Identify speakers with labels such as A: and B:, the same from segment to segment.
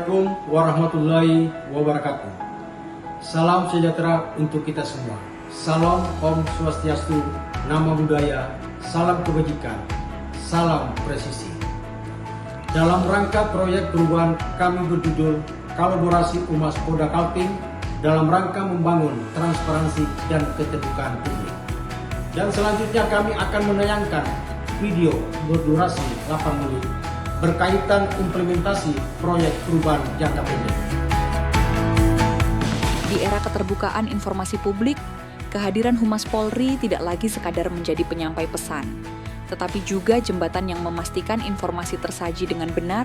A: Assalamualaikum warahmatullahi wabarakatuh. Salam sejahtera untuk kita semua. Salam Om Swastiastu, Nama Budaya, salam kebajikan, salam presisi. Dalam rangka proyek perubahan kami berjudul Kolaborasi Humas Polda Kaltim dalam rangka membangun transparansi dan keterbukaan publik. Dan selanjutnya kami akan menayangkan video berdurasi 8 menit berkaitan implementasi proyek perubahan jangka pendek.
B: Di era keterbukaan informasi publik, kehadiran Humas Polri tidak lagi sekadar menjadi penyampai pesan, tetapi juga jembatan yang memastikan informasi tersaji dengan benar,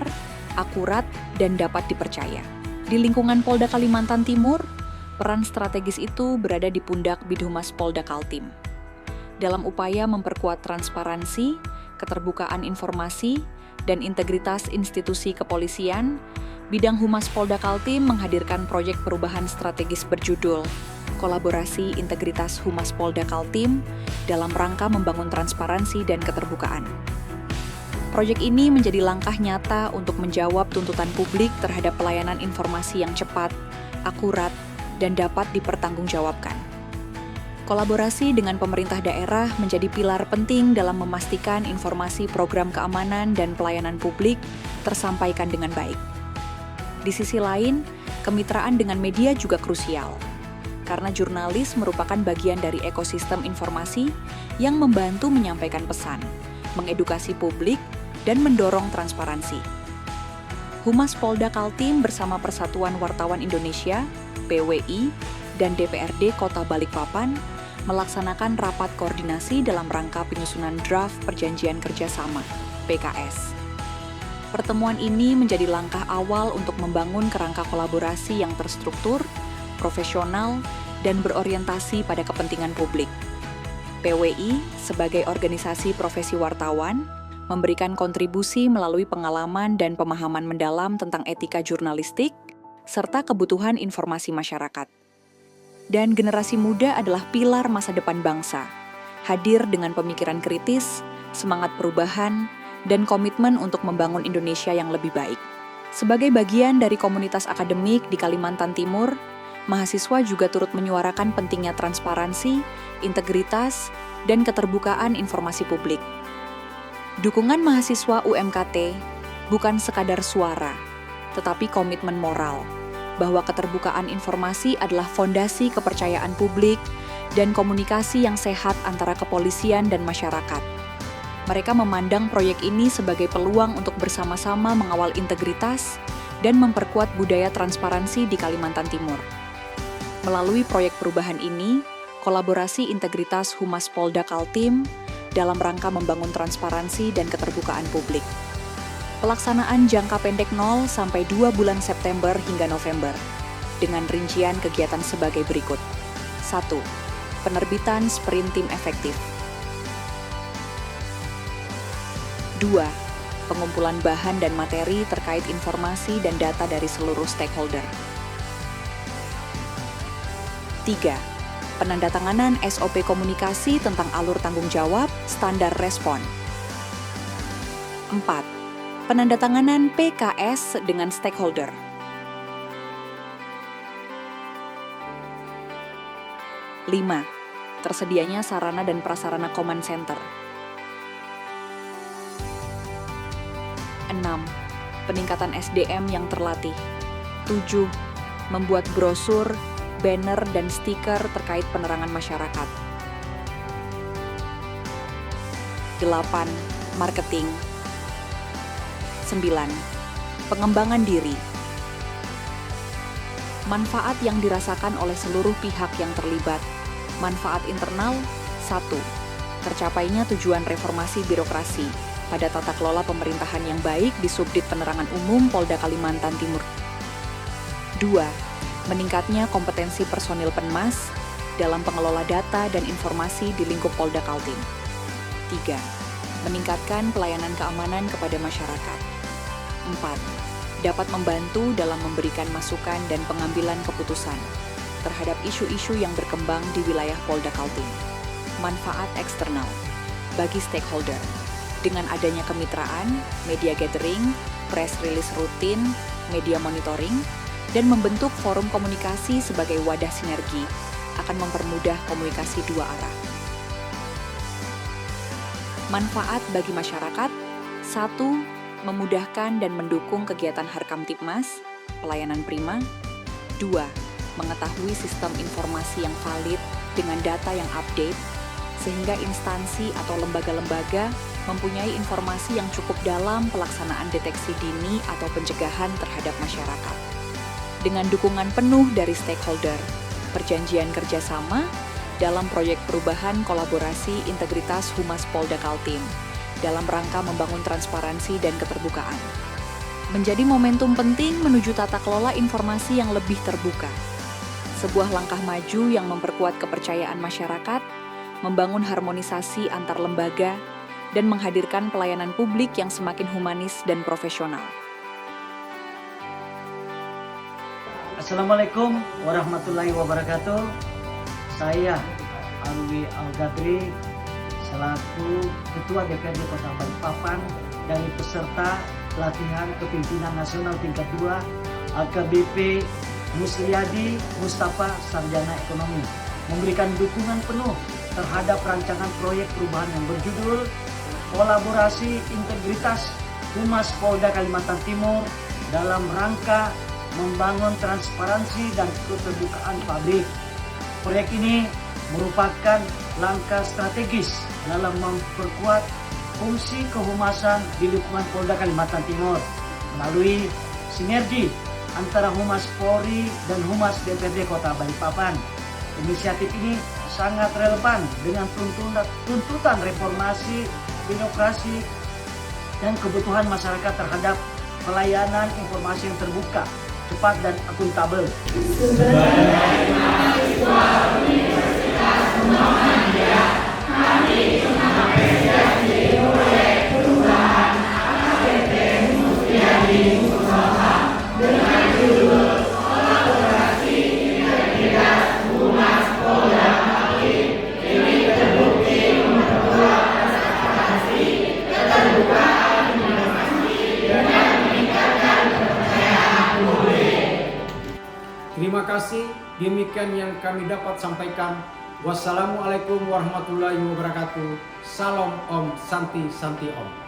B: akurat, dan dapat dipercaya. Di lingkungan Polda Kalimantan Timur, peran strategis itu berada di pundak Bidhumas Polda Kaltim. Dalam upaya memperkuat transparansi, keterbukaan informasi, dan integritas institusi kepolisian, bidang Humas Polda Kaltim menghadirkan proyek perubahan strategis berjudul Kolaborasi Integritas Humas Polda Kaltim dalam rangka membangun transparansi dan keterbukaan. Proyek ini menjadi langkah nyata untuk menjawab tuntutan publik terhadap pelayanan informasi yang cepat, akurat, dan dapat dipertanggungjawabkan. Kolaborasi dengan pemerintah daerah menjadi pilar penting dalam memastikan informasi program keamanan dan pelayanan publik tersampaikan dengan baik. Di sisi lain, kemitraan dengan media juga krusial, karena jurnalis merupakan bagian dari ekosistem informasi yang membantu menyampaikan pesan, mengedukasi publik, dan mendorong transparansi. Humas Polda Kaltim bersama Persatuan Wartawan Indonesia, PWI, dan DPRD Kota Balikpapan melaksanakan rapat koordinasi dalam rangka penyusunan draft Perjanjian Kerjasama, PKS. Pertemuan ini menjadi langkah awal untuk membangun kerangka kolaborasi yang terstruktur, profesional, dan berorientasi pada kepentingan publik. PWI, sebagai organisasi profesi wartawan, memberikan kontribusi melalui pengalaman dan pemahaman mendalam tentang etika jurnalistik, serta kebutuhan informasi masyarakat. Dan generasi muda adalah pilar masa depan bangsa, hadir dengan pemikiran kritis, semangat perubahan, dan komitmen untuk membangun Indonesia yang lebih baik. Sebagai bagian dari komunitas akademik di Kalimantan Timur, mahasiswa juga turut menyuarakan pentingnya transparansi, integritas, dan keterbukaan informasi publik. Dukungan mahasiswa UMKT bukan sekadar suara, tetapi komitmen moral, bahwa keterbukaan informasi adalah fondasi kepercayaan publik dan komunikasi yang sehat antara kepolisian dan masyarakat. Mereka memandang proyek ini sebagai peluang untuk bersama-sama mengawal integritas dan memperkuat budaya transparansi di Kalimantan Timur. Melalui proyek perubahan ini, kolaborasi integritas Humas Polda Kaltim dalam rangka membangun transparansi dan keterbukaan publik. Pelaksanaan jangka pendek 0 sampai 2 bulan September hingga November, dengan rincian kegiatan sebagai berikut. 1. Penerbitan sprint tim efektif. 2. Pengumpulan bahan dan materi terkait informasi dan data dari seluruh stakeholder. 3. Penandatanganan SOP komunikasi tentang alur tanggung jawab, standar respon. 4. Penandatanganan PKS dengan stakeholder. 5. Tersedianya sarana dan prasarana command center. 6. Peningkatan SDM yang terlatih. 7. Membuat brosur, banner, dan stiker terkait penerangan masyarakat. 8. Marketing. 9. Pengembangan diri. Manfaat yang dirasakan oleh seluruh pihak yang terlibat. Manfaat internal. 1. Tercapainya tujuan reformasi birokrasi pada tata kelola pemerintahan yang baik di Subdit Penerangan Umum Polda Kalimantan Timur. 2. Meningkatnya kompetensi personil Penmas dalam pengelola data dan informasi di lingkup Polda Kaltim. 3. Meningkatkan pelayanan keamanan kepada masyarakat. 4. Dapat membantu dalam memberikan masukan dan pengambilan keputusan terhadap isu-isu yang berkembang di wilayah Polda Kaltim. Manfaat eksternal bagi stakeholder. Dengan adanya kemitraan, media gathering, press release rutin, media monitoring, dan membentuk forum komunikasi sebagai wadah sinergi akan mempermudah komunikasi dua arah. Manfaat bagi masyarakat: 1. Memudahkan dan mendukung kegiatan Harkamtibmas, pelayanan prima. 2. Mengetahui sistem informasi yang valid dengan data yang update, sehingga instansi atau lembaga-lembaga mempunyai informasi yang cukup dalam pelaksanaan deteksi dini atau pencegahan terhadap masyarakat. Dengan dukungan penuh dari stakeholder, perjanjian kerjasama dalam proyek perubahan kolaborasi integritas Humas Polda Kaltim dalam rangka membangun transparansi dan keterbukaan. Menjadi momentum penting menuju tata kelola informasi yang lebih terbuka. Sebuah langkah maju yang memperkuat kepercayaan masyarakat, membangun harmonisasi antar lembaga, dan menghadirkan pelayanan publik yang semakin humanis dan profesional.
C: Assalamualaikum warahmatullahi wabarakatuh. Saya Alwi Al-Gadri selaku Ketua DPRD Kota Balikpapan dari peserta pelatihan kepimpinan nasional tingkat 2 AKBP Musliadi Mustafa Sarjana Ekonomi memberikan dukungan penuh terhadap rancangan proyek perubahan yang berjudul Kolaborasi Integritas Humas Polda Kalimantan Timur dalam rangka membangun transparansi dan keterbukaan publik. Proyek ini merupakan langkah strategis dalam memperkuat fungsi kehumasan di lingkungan Polda Kalimantan Timur melalui sinergi antara Humas Polri dan Humas DPRD Kota Balikpapan. Inisiatif ini sangat relevan dengan tuntutan reformasi birokrasi dan kebutuhan masyarakat terhadap pelayanan informasi yang terbuka, cepat dan akuntabel.
A: Terima kasih, demikian yang kami dapat sampaikan. Wassalamualaikum warahmatullahi wabarakatuh. Salam Om Santi Santi Om.